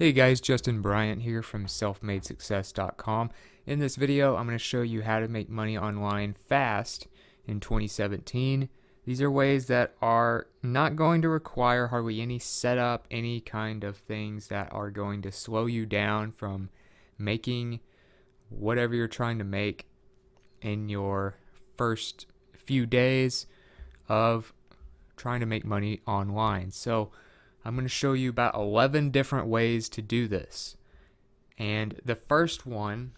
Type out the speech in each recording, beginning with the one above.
Hey guys, Justin Bryant here from selfmadesuccess.com. In this video, I'm going to show you how to make money online fast in 2017. These are ways that are not going to require hardly any setup, any kind of things that are going to slow you down from making whatever you're trying to make in your first few days of trying to make money online. So I'm going to show you about 11 different ways to do this. And the first one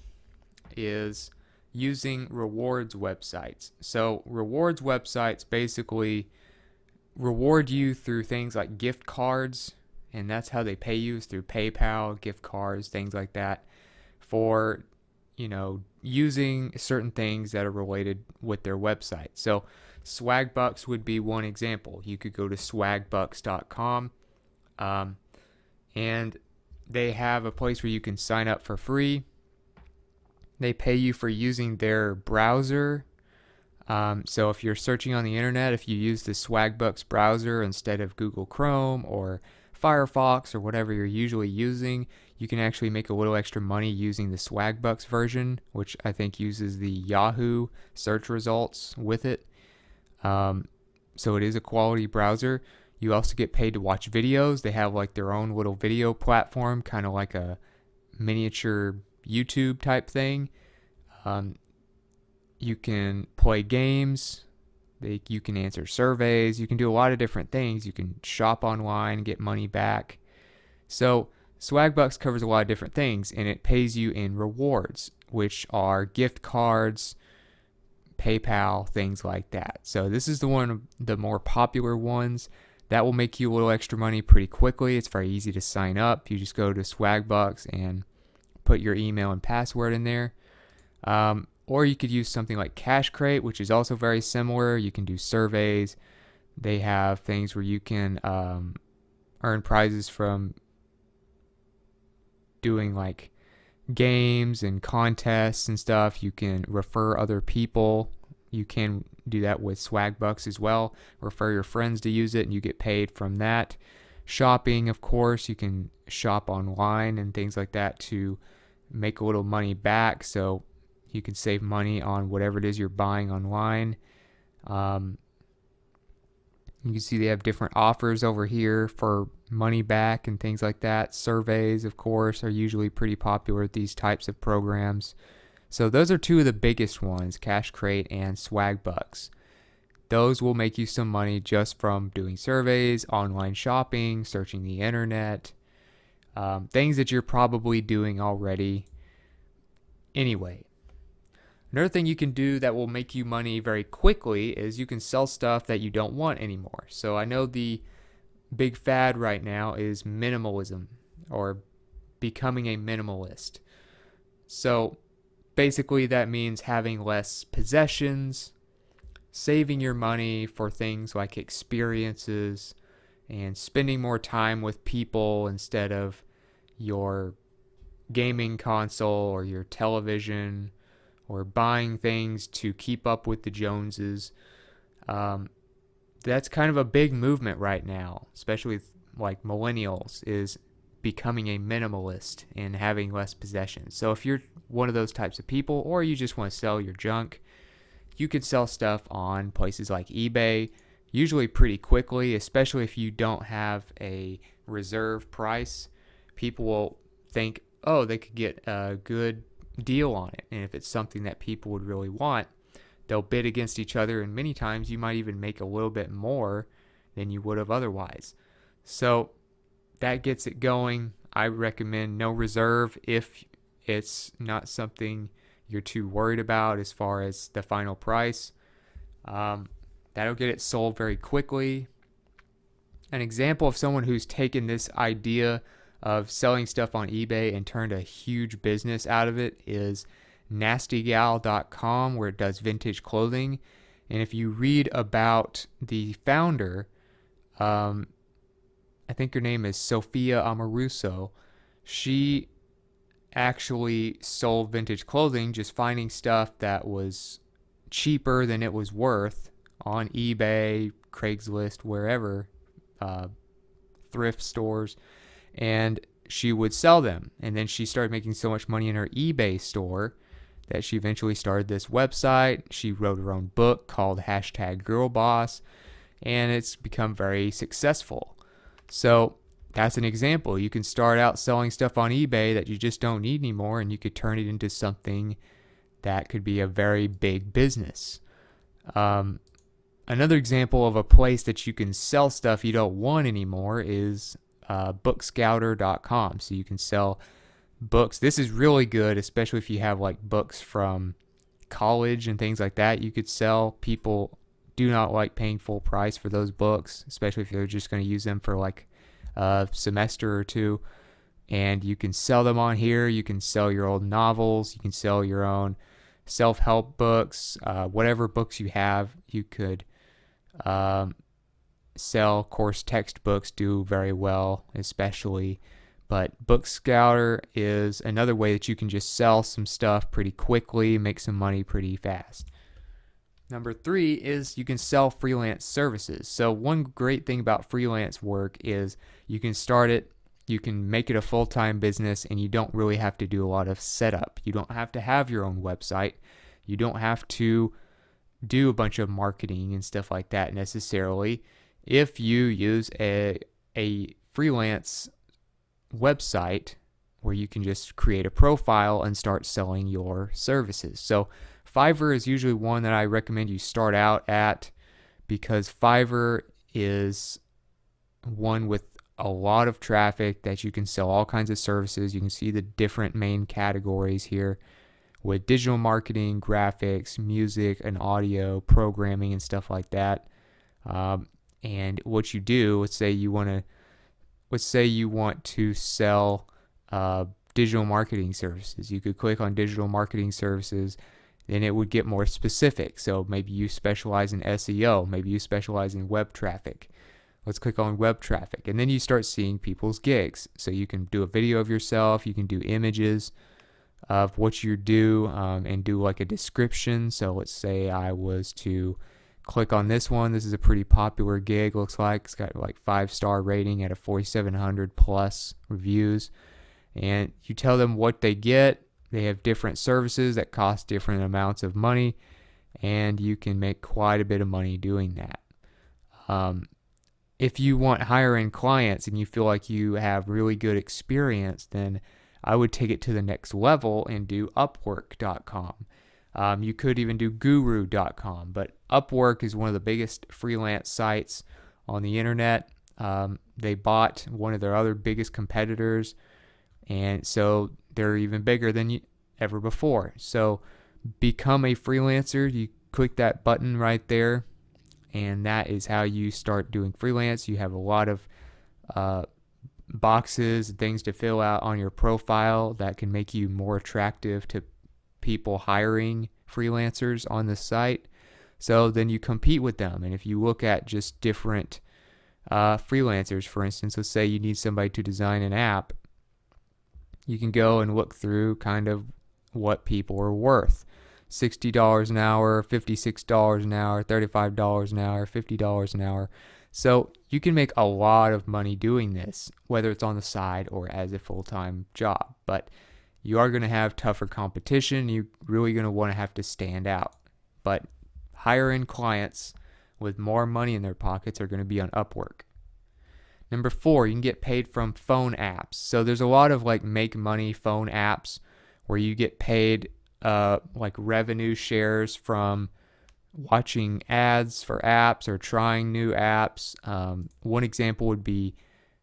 is using rewards websites. So rewards websites basically reward you through things like gift cards, and that's how they pay you, is through PayPal, gift cards, things like that, for using certain things that are related with their website. So Swagbucks would be one example. You could go to swagbucks.com, and they have a place where you can sign up for free. They pay you for using their browser. So if you're searching on the internet, if you use the Swagbucks browser instead of Google Chrome or Firefox or whatever you're usually using, you can actually make a little extra money using the Swagbucks version, which I think uses the Yahoo search results with it. So it is a quality browser. You also get paid to watch videos. They have like their own little video platform, kind of like a miniature YouTube type thing. You can play games. You can answer surveys. You can do a lot of different things. You can shop online, get money back. So Swagbucks covers a lot of different things, and it pays you in rewards, which are gift cards, PayPal, things like that. So this is the one of the more popular ones. That will make you a little extra money pretty quickly. It's very easy to sign up. You just go to Swagbucks and put your email and password in there. Or you could use something like CashCrate, which is also very similar. You can do surveys. They have things where you can earn prizes from doing like games and contests and stuff. You can refer other people. You can do that with Swagbucks as well. Refer your friends to use it and you get paid from that. Shopping, of course, you can shop online and things like that to make a little money back, so you can save money on whatever it is you're buying online. You can see they have different offers over here for money back and things like that. Surveys, of course, are usually pretty popular with these types of programs. So those are two of the biggest ones, CashCrate and Swagbucks. Those will make you some money just from doing surveys, online shopping, searching the internet, things that you're probably doing already anyway. Another thing you can do that will make you money very quickly is you can sell stuff that you don't want anymore. So I know the big fad right now is minimalism, or becoming a minimalist. So basically that means having less possessions, saving your money for things like experiences, and spending more time with people instead of your gaming console or your television, or buying things to keep up with the Joneses. That's kind of a big movement right now, especially with like millennials, is becoming a minimalist and having less possessions. So if you're one of those types of people, or you just want to sell your junk, you could sell stuff on places like eBay, usually pretty quickly, especially if you don't have a reserve price. People will think, oh, they could get a good deal on it. And if it's something that people would really want, they'll bid against each other, and many times you might even make a little bit more than you would have otherwise. So that gets it going. I recommend no reserve if it's not something you're too worried about as far as the final price. That'll get it sold very quickly. An example of someone who's taken this idea of selling stuff on eBay and turned a huge business out of it is nastygal.com, where it does vintage clothing. And if you read about the founder, I think her name is Sophia Amoruso, she actually sold vintage clothing, just finding stuff that was cheaper than it was worth on eBay, Craigslist, wherever, thrift stores. And she would sell them. And then she started making so much money in her eBay store that she eventually started this website. She wrote her own book called #GirlBoss, and it's become very successful. So that's an example. You can start out selling stuff on eBay that you just don't need anymore, and you could turn it into something that could be a very big business. Another example of a place that you can sell stuff you don't want anymore is bookscouter.com. So you can sell books. This is really good, especially if you have like books from college and things like that. You could sell. People do not like paying full price for those books, especially if they're just going to use them for like a semester or two. And you can sell them on here. You can sell your old novels. You can sell your own self-help books. Whatever books you have, you could sell. Of course, textbooks do very well, especially. But Bookscouter is another way that you can just sell some stuff pretty quickly, make some money pretty fast. Number 3 is you can sell freelance services. So one great thing about freelance work is you can start it, you can make it a full-time business, and you don't really have to do a lot of setup. You don't have to have your own website. You don't have to do a bunch of marketing and stuff like that necessarily. If you use a freelance website where you can just create a profile and start selling your services. So Fiverr is usually one that I recommend you start out at, because Fiverr is one with a lot of traffic that you can sell all kinds of services. You can see the different main categories here with digital marketing, graphics, music, and audio, programming, and stuff like that. And what you do, let's say you want to sell digital marketing services. You could click on digital marketing services, then it would get more specific. So maybe you specialize in SEO, maybe you specialize in web traffic. Let's click on web traffic, and then you start seeing people's gigs. So you can do a video of yourself, you can do images of what you do, and do like a description. So let's say I was to click on this one. This is a pretty popular gig, looks like. It's got like 5-star rating at a 4,700 plus reviews. And you tell them what they get. They have different services that cost different amounts of money, and you can make quite a bit of money doing that. If you want higher end clients and you feel like you have really good experience, then I would take it to the next level and do Upwork.com. You could even do Guru.com, but Upwork is one of the biggest freelance sites on the internet. They bought one of their other biggest competitors, and so they're even bigger than ever before. So become a freelancer. You click that button right there, and that is how you start doing freelance. You have a lot of boxes and things to fill out on your profile that can make you more attractive to people hiring freelancers on the site. So then you compete with them. And if you look at just different freelancers, for instance, let's say you need somebody to design an app, you can go and look through kind of what people are worth. $60 an hour, $56 an hour, $35 an hour, $50 an hour. So you can make a lot of money doing this, whether it's on the side or as a full-time job. But you are going to have tougher competition. You're really going to want to have to stand out. But higher end clients with more money in their pockets are going to be on Upwork. Number 4, you can get paid from phone apps. So there's a lot of like make money phone apps where you get paid like revenue shares from watching ads for apps or trying new apps. One example would be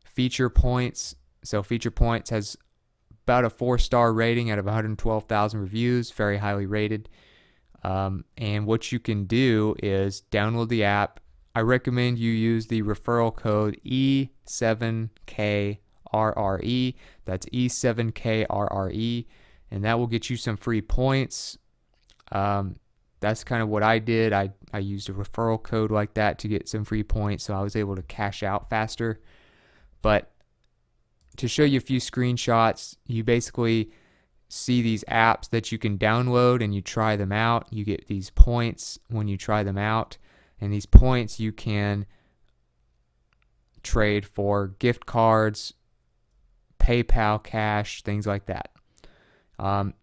Feature Points. So Feature Points has about a 4-star rating out of 112,000 reviews, very highly rated. And what you can do is download the app. I recommend you use the referral code E7KRRE. That's E7KRRE, and that will get you some free points. That's kind of what I did. I used a referral code like that to get some free points, so I was able to cash out faster. But to show you a few screenshots, you basically see these apps that you can download and you try them out. You get these points when you try them out, and these points you can trade for gift cards, PayPal, Cash, things like that.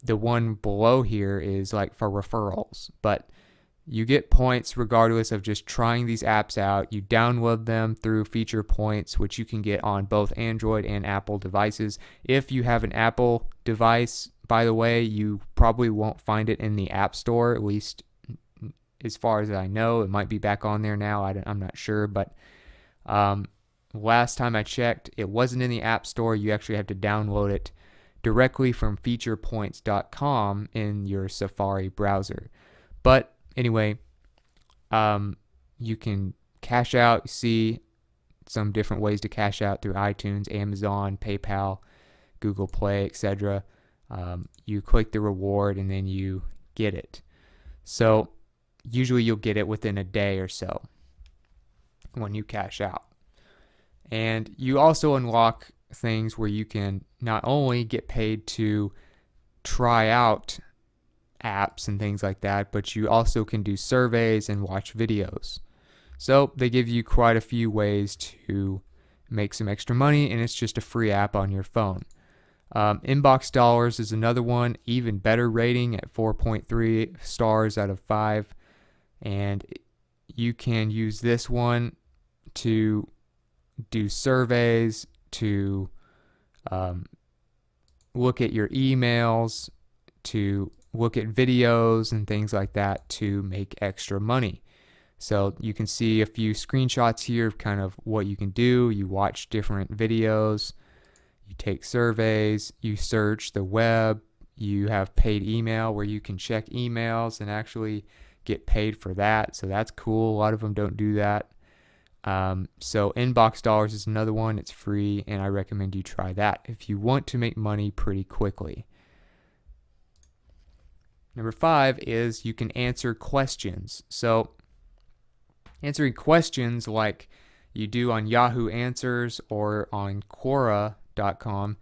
The one below here is like for referrals, but you get points regardless of just trying these apps out. You download them through Feature Points, which you can get on both Android and Apple devices. If you have an Apple device, by the way, you probably won't find it in the App Store, at least as far as I know. It might be back on there now. I'm not sure, but last time I checked, it wasn't in the App Store. You actually have to download it directly from featurepoints.com in your Safari browser. But anyway, you can cash out. See some different ways to cash out through iTunes, Amazon, PayPal, Google Play, etc. You click the reward and then you get it. So usually you'll get it within a day or so when you cash out. And you also unlock things where you can not only get paid to try out apps and things like that, but you also can do surveys and watch videos. So they give you quite a few ways to make some extra money, and it's just a free app on your phone. Inbox Dollars is another one, even better rating at 4.3 stars out of 5, and you can use this one to do surveys, to look at your emails, to look at videos and things like that to make extra money. So you can see a few screenshots here of kind of what you can do. You watch different videos, you take surveys, you search the web, you have paid email where you can check emails and actually get paid for that. So that's cool. A lot of them don't do that. So Inbox Dollars is another one. It's free, and I recommend you try that if you want to make money pretty quickly. Number 5 is you can answer questions. So answering questions like you do on Yahoo Answers or on Quora.com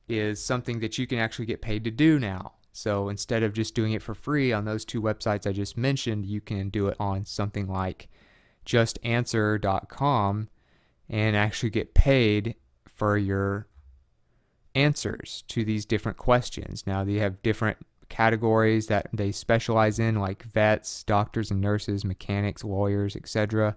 is something that you can actually get paid to do now. So instead of just doing it for free on those two websites I just mentioned, you can do it on something like justanswer.com and actually get paid for your answers to these different questions. Now they have different categories that they specialize in, like vets, doctors and nurses, mechanics, lawyers, etc.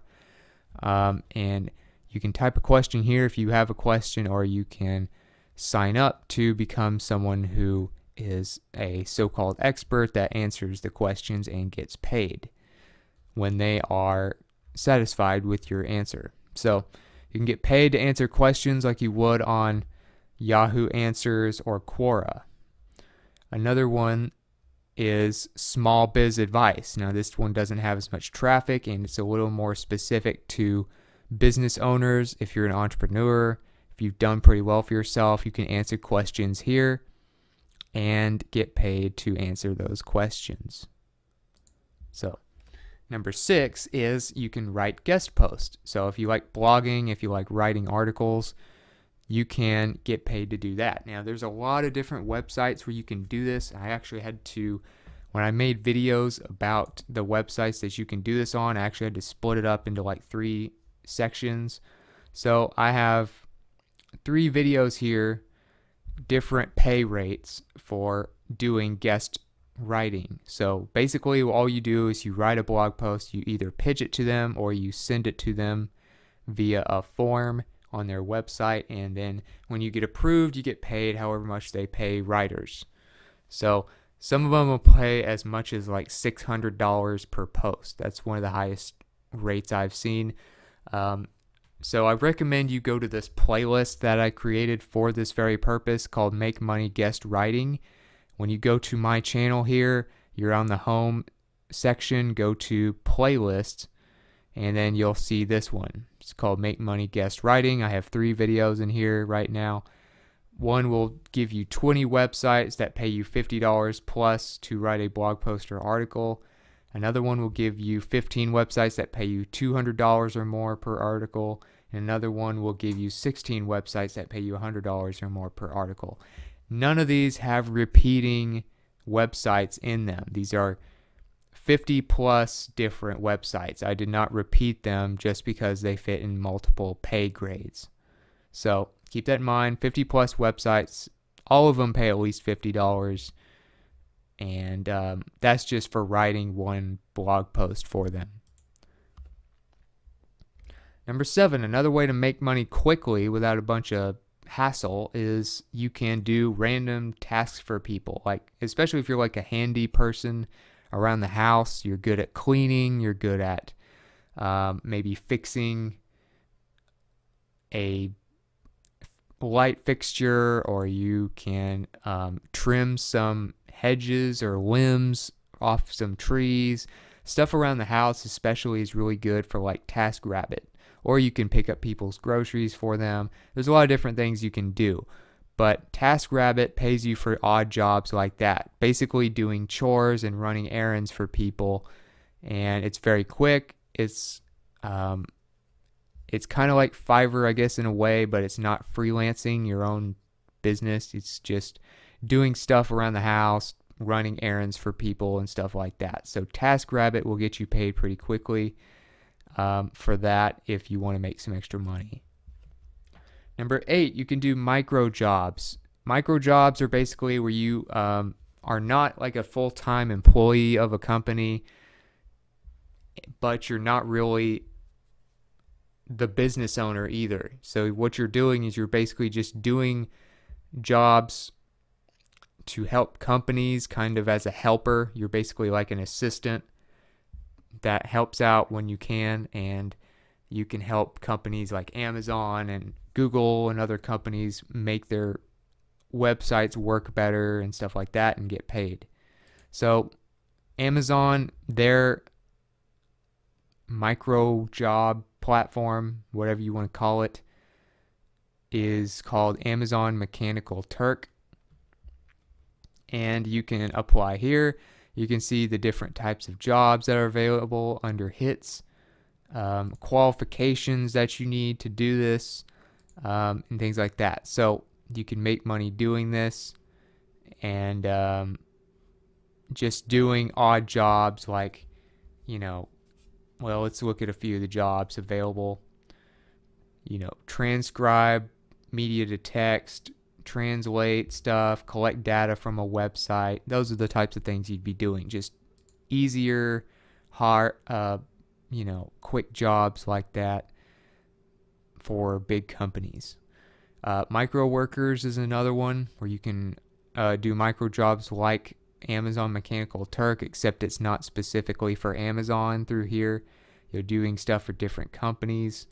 And you can type a question here if you have a question, or you can sign up to become someone who is a so-called expert that answers the questions and gets paid when they are satisfied with your answer. So you can get paid to answer questions like you would on Yahoo Answers or Quora. Another one is Small Biz Advice. Now this one doesn't have as much traffic and it's a little more specific to business owners. If you're an entrepreneur, if you've done pretty well for yourself, you can answer questions here and get paid to answer those questions. So number 6 is you can write guest posts. So if you like blogging, if you like writing articles, you can get paid to do that. Now there's a lot of different websites where you can do this. I actually had to, when I made videos about the websites that you can do this on, I actually had to split it up into like 3 sections. So I have 3 videos here, different pay rates for doing guest writing. So basically all you do is you write a blog post, you either pitch it to them or you send it to them via a form on their website, and then when you get approved, you get paid however much they pay writers. So some of them will pay as much as like $600 per post. That's one of the highest rates I've seen. So I recommend you go to this playlist that I created for this very purpose called Make Money Guest Writing. When you go to my channel here, you're on the home section, go to playlists, and then you'll see this one. It's called Make Money Guest Writing. I have 3 videos in here right now. One will give you 20 websites that pay you $50 plus to write a blog post or article. Another one will give you 15 websites that pay you $200 or more per article. And another one will give you 16 websites that pay you $100 or more per article. None of these have repeating websites in them. These are 50 plus different websites. I did not repeat them just because they fit in multiple pay grades. So keep that in mind. 50 plus websites, all of them pay at least $50, and that's just for writing one blog post for them. Number 7, another way to make money quickly without a bunch of hassle is you can do random tasks for people, like especially if you're like a handy person around the house. You're good at cleaning, you're good at maybe fixing a light fixture, or you can trim some hedges or limbs off some trees. Stuff around the house especially is really good for like TaskRabbit. Or you can pick up people's groceries for them. There's a lot of different things you can do. But TaskRabbit pays you for odd jobs like that. Basically doing chores and running errands for people. And it's very quick. It's kind of like Fiverr, I guess, in a way, but it's not freelancing your own business. It's just doing stuff around the house, running errands for people and stuff like that. So TaskRabbit will get you paid pretty quickly for that if you want to make some extra money. Number 8, you can do micro jobs. Micro jobs are basically where you are not like a full-time employee of a company, but you're not really the business owner either. So what you're doing is you're basically just doing jobs to help companies kind of as a helper. You're basically like an assistant that helps out when you can, and you can help companies like Amazon and Google and other companies make their websites work better and stuff like that and get paid. So Amazon, their micro job platform, whatever you want to call it, is called Amazon Mechanical Turk, and you can apply here. You can see the different types of jobs that are available under hits, qualifications that you need to do this, and things like that. So you can make money doing this, and just doing odd jobs like, well, let's look at a few of the jobs available. Transcribe media to text, translate stuff, collect data from a website. Those are the types of things you'd be doing. Just easier, hard, quick jobs like that for big companies. Micro workers is another one where you can do micro jobs like Amazon Mechanical Turk, except it's not specifically for Amazon through here. You're doing stuff for different companies.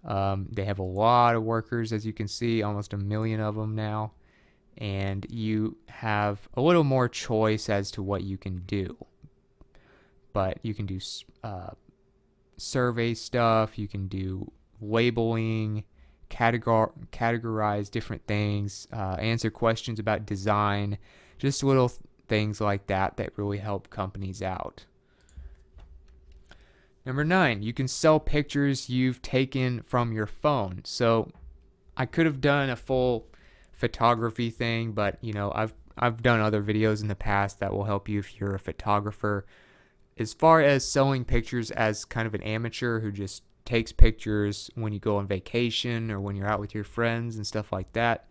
They have a lot of workers, as you can see, almost 1 million of them now. And you have a little more choice as to what you can do. But you can do survey stuff, you can do labeling, categorize different things, answer questions about design, just little things like that really help companies out. Number 9, you can sell pictures you've taken from your phone. So I could have done a full photography thing, but I've done other videos in the past that will help you if you're a photographer. As far as selling pictures as kind of an amateur who just takes pictures when you go on vacation or when you're out with your friends and stuff like that,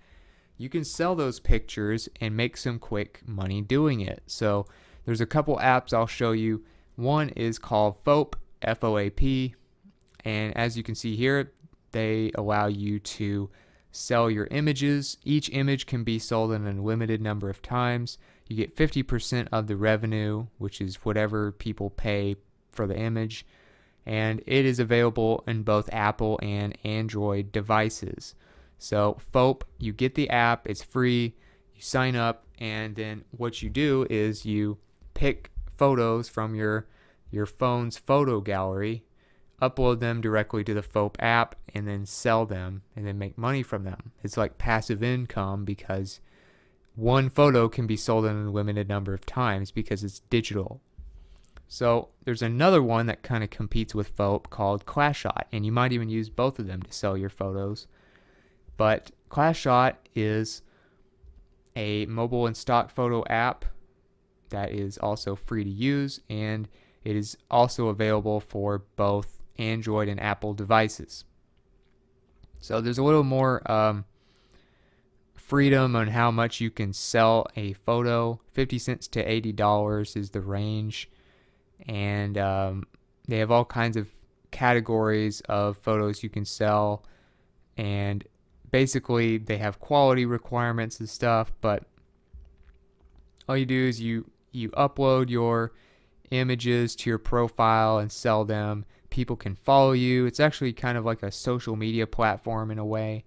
you can sell those pictures and make some quick money doing it. So there's a couple apps I'll show you. One is called FOAP, FOAP, and as you can see here, they allow you to sell your images. Each image can be sold an unlimited number of times. You get 50% of the revenue, which is whatever people pay for the image, and it is available in both Apple and Android devices. So FOAP, you get the app, it's free, you sign up, and then what you do is you pick photos from your phone's photo gallery, upload them directly to the FOAP app, and then sell them and then make money from them. It's like passive income because one photo can be sold an unlimited number of times because it's digital. So there's another one that kind of competes with FOAP called ClassShot, and you might even use both of them to sell your photos. But ClassShot is a mobile and stock photo app that is also free to use, and it is also available for both Android and Apple devices. So there's a little more freedom on how much you can sell a photo. 50 cents to $80 is the range. And they have all kinds of categories of photos you can sell. And basically, they have quality requirements and stuff. But all you do is you upload your images to your profile and sell them. People can follow you. It's actually kind of like a social media platform in a way,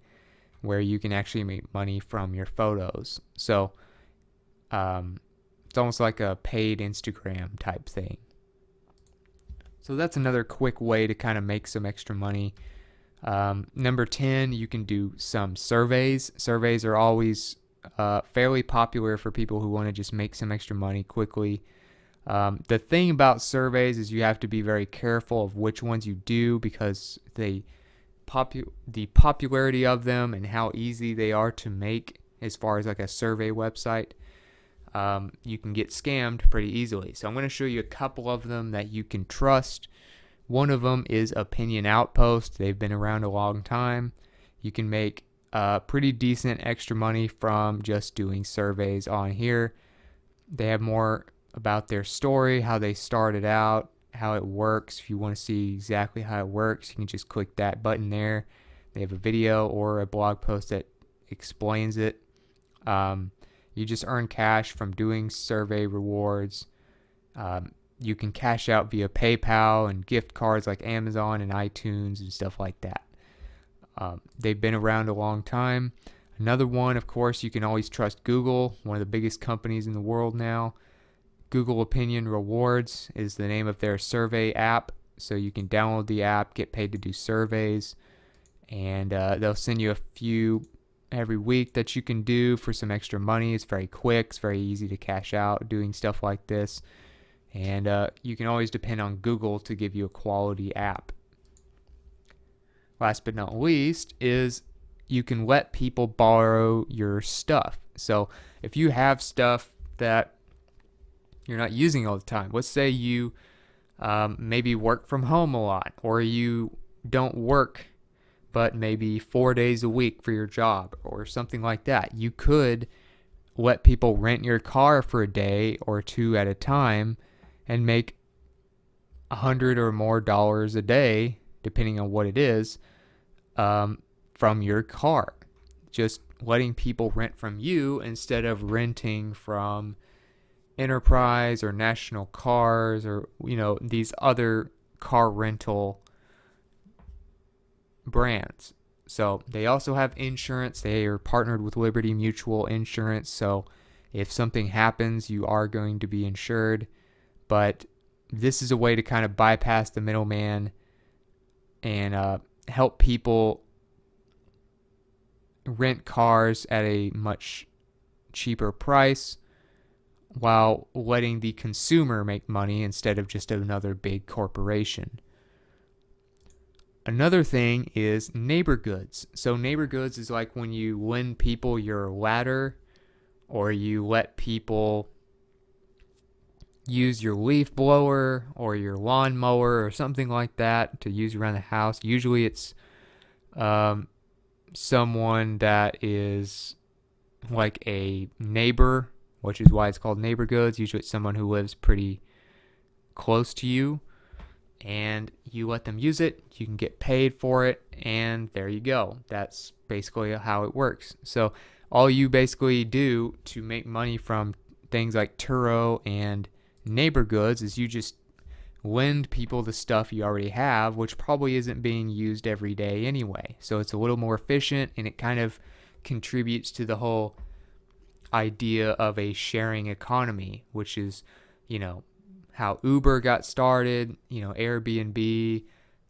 where you can actually make money from your photos. So it's almost like a paid Instagram type thing. So that's another quick way to kind of make some extra money. Number 10, you can do some surveys. Surveys are always fairly popular for people who want to just make some extra money quickly. The thing about surveys is you have to be very careful of which ones you do, because the popularity of them and how easy they are to make as far as like a survey website, you can get scammed pretty easily. So I'm going to show you a couple of them that you can trust. One of them is Opinion Outpost. They've been around a long time. You can make pretty decent extra money from just doing surveys on here. They have more about their story, how they started out, how it works. If you want to see exactly how it works, you can just click that button there. They have a video or a blog post that explains it. You just earn cash from doing survey rewards. You can cash out via PayPal and gift cards like Amazon and iTunes and stuff like that. They've been around a long time. Another one, of course, you can always trust Google, one of the biggest companies in the world now. Google Opinion Rewards is the name of their survey app. So you can download the app, get paid to do surveys, and they'll send you a few every week that you can do for some extra money. It's very quick. It's very easy to cash out doing stuff like this. And you can always depend on Google to give you a quality app. Last but not least is you can let people borrow your stuff. So if you have stuff that you're not using all the time, let's say you maybe work from home a lot, or you don't work but maybe 4 days a week for your job or something like that, you could let people rent your car for a day or two at a time and make $100 or more a day, depending on what it is, from your car. Just letting people rent from you instead of renting from Enterprise or National Cars or, these other car rental brands. So they also have insurance. They are partnered with Liberty Mutual Insurance. So if something happens, you are going to be insured. But this is a way to kind of bypass the middleman and help people rent cars at a much cheaper price while letting the consumer make money instead of just another big corporation. Another thing is neighbor goods. So neighbor goods is like when you lend people your ladder, or you let people use your leaf blower or your lawn mower or something like that to use around the house. Usually it's someone that is like a neighbor, which is why it's called neighbor goods. Usually it's someone who lives pretty close to you, and you let them use it. You can get paid for it, and there you go. That's basically how it works. So all you basically do to make money from things like Turo and neighbor goods is you just lend people the stuff you already have, which probably isn't being used every day anyway. So it's a little more efficient, and it kind of contributes to the whole idea of a sharing economy, which is, how Uber got started, Airbnb,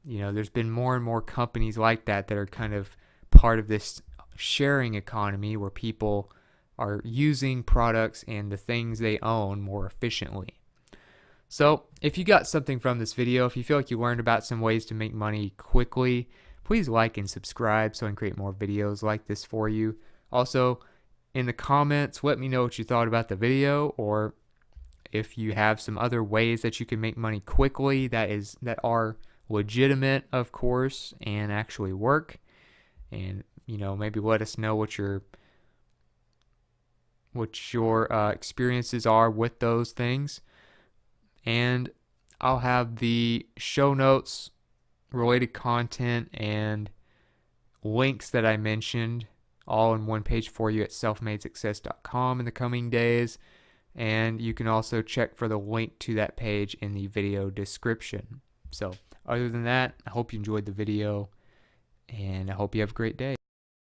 there's been more and more companies like that are kind of part of this sharing economy where people are using products and the things they own more efficiently. So if you got something from this video, if you feel like you learned about some ways to make money quickly, please like and subscribe so I can create more videos like this for you. Also, in the comments, let me know what you thought about the video, or if you have some other ways that you can make money quickly that are legitimate, of course, and actually work. And maybe let us know what your what your experiences are with those things. And I'll have the show notes, related content, and links that I mentioned all in one page for you at selfmadesuccess.com in the coming days. And you can also check for the link to that page in the video description. So other than that, I hope you enjoyed the video, and I hope you have a great day.